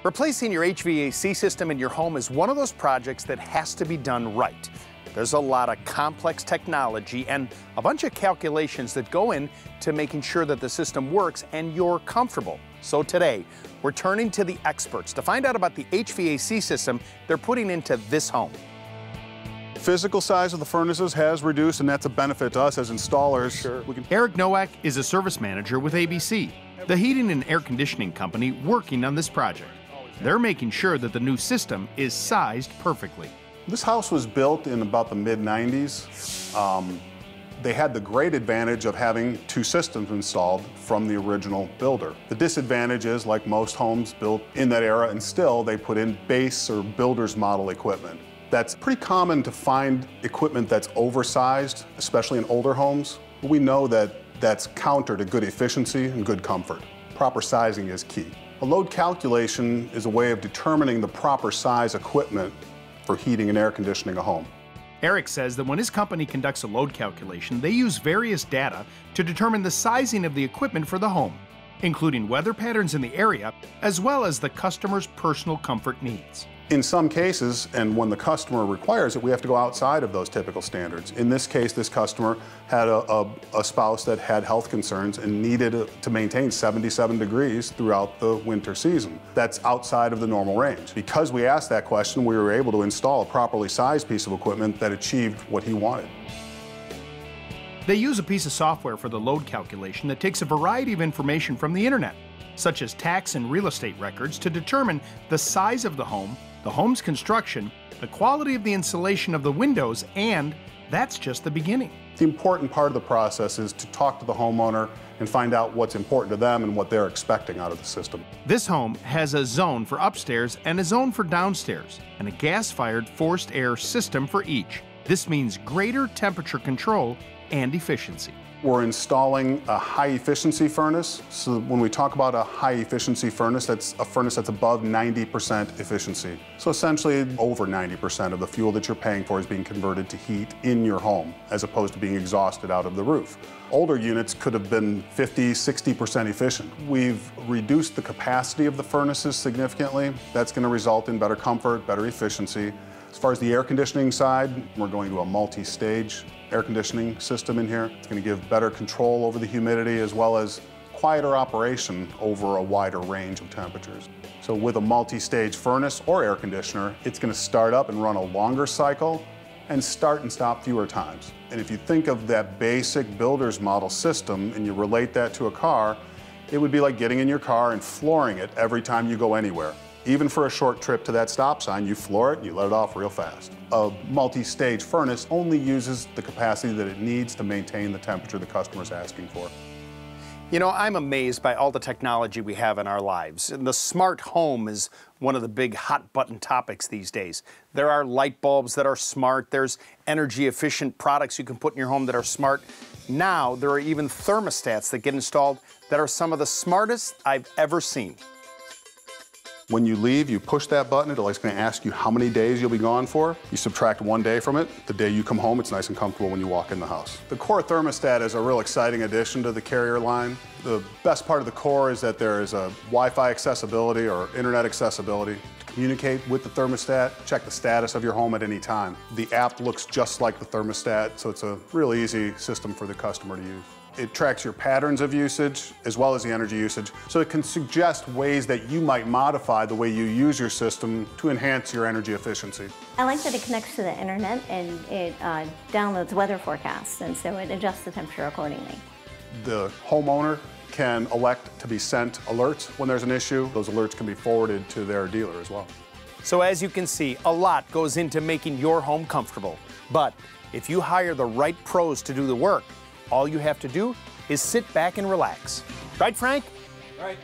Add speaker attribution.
Speaker 1: Replacing your HVAC system in your home is one of those projects that has to be done right. There's a lot of complex technology and a bunch of calculations that go into making sure that the system works and you're comfortable. So today, we're turning to the experts to find out about the HVAC system they're putting into this home.
Speaker 2: Physical size of the furnaces has reduced, and that's a benefit to us as installers.
Speaker 1: Sure. Eric Nowak is a service manager with ABC, the heating and air conditioning company working on this project. They're making sure that the new system is sized perfectly.
Speaker 2: This house was built in about the mid-90s. They had the great advantage of having two systems installed from the original builder. The disadvantage is, like most homes built in that era, and still, they put in base or builder's model equipment. That's pretty common to find equipment that's oversized, especially in older homes. We know that that's counter to good efficiency and good comfort. Proper sizing is key. A load calculation is a way of determining the proper size equipment for heating and air conditioning a home.
Speaker 1: Eric says that when his company conducts a load calculation, they use various data to determine the sizing of the equipment for the home, including weather patterns in the area, as well as the customer's personal comfort needs.
Speaker 2: In some cases, and when the customer requires it, we have to go outside of those typical standards. In this case, this customer had a spouse that had health concerns and needed to maintain 77 degrees throughout the winter season. That's outside of the normal range. Because we asked that question, we were able to install a properly sized piece of equipment that achieved what he wanted.
Speaker 1: They use a piece of software for the load calculation that takes a variety of information from the internet, such as tax and real estate records, to determine the size of the home's construction, the quality of the insulation of the windows, and that's just the beginning.
Speaker 2: The important part of the process is to talk to the homeowner and find out what's important to them and what they're expecting out of the system.
Speaker 1: This home has a zone for upstairs and a zone for downstairs, and a gas-fired forced air system for each. This means greater temperature control and efficiency.
Speaker 2: We're installing a high-efficiency furnace. So when we talk about a high-efficiency furnace, that's a furnace that's above 90% efficiency. So essentially, over 90% of the fuel that you're paying for is being converted to heat in your home, as opposed to being exhausted out of the roof. Older units could have been 50, 60% efficient. We've reduced the capacity of the furnaces significantly. That's going to result in better comfort, better efficiency. As far as the air conditioning side, we're going to a multi-stage air conditioning system in here. It's going to give better control over the humidity as well as quieter operation over a wider range of temperatures. So with a multi-stage furnace or air conditioner, it's going to start up and run a longer cycle and start and stop fewer times. And if you think of that basic builder's model system and you relate that to a car, it would be like getting in your car and flooring it every time you go anywhere. Even for a short trip to that stop sign, you floor it and you let it off real fast. A multi-stage furnace only uses the capacity that it needs to maintain the temperature the customer's asking for.
Speaker 1: You know, I'm amazed by all the technology we have in our lives. And the smart home is one of the big hot button topics these days. There are light bulbs that are smart. There's energy efficient products you can put in your home that are smart. Now there are even thermostats that get installed that are some of the smartest I've ever seen.
Speaker 2: When you leave, you push that button, it's going to ask you how many days you'll be gone for. You subtract 1 day from it. The day you come home, it's nice and comfortable when you walk in the house. The Core thermostat is a real exciting addition to the Carrier line. The best part of the Core is that there is a Wi-Fi accessibility or internet accessibility to communicate with the thermostat, check the status of your home at any time. The app looks just like the thermostat, so it's a real easy system for the customer to use. It tracks your patterns of usage as well as the energy usage, so it can suggest ways that you might modify the way you use your system to enhance your energy efficiency.
Speaker 3: I like that it connects to the internet and it downloads weather forecasts, and so it adjusts the temperature accordingly.
Speaker 2: The homeowner can elect to be sent alerts when there's an issue. Those alerts can be forwarded to their dealer as well.
Speaker 1: So as you can see, a lot goes into making your home comfortable. But if you hire the right pros to do the work, all you have to do is sit back and relax. Right, Frank?
Speaker 4: Right.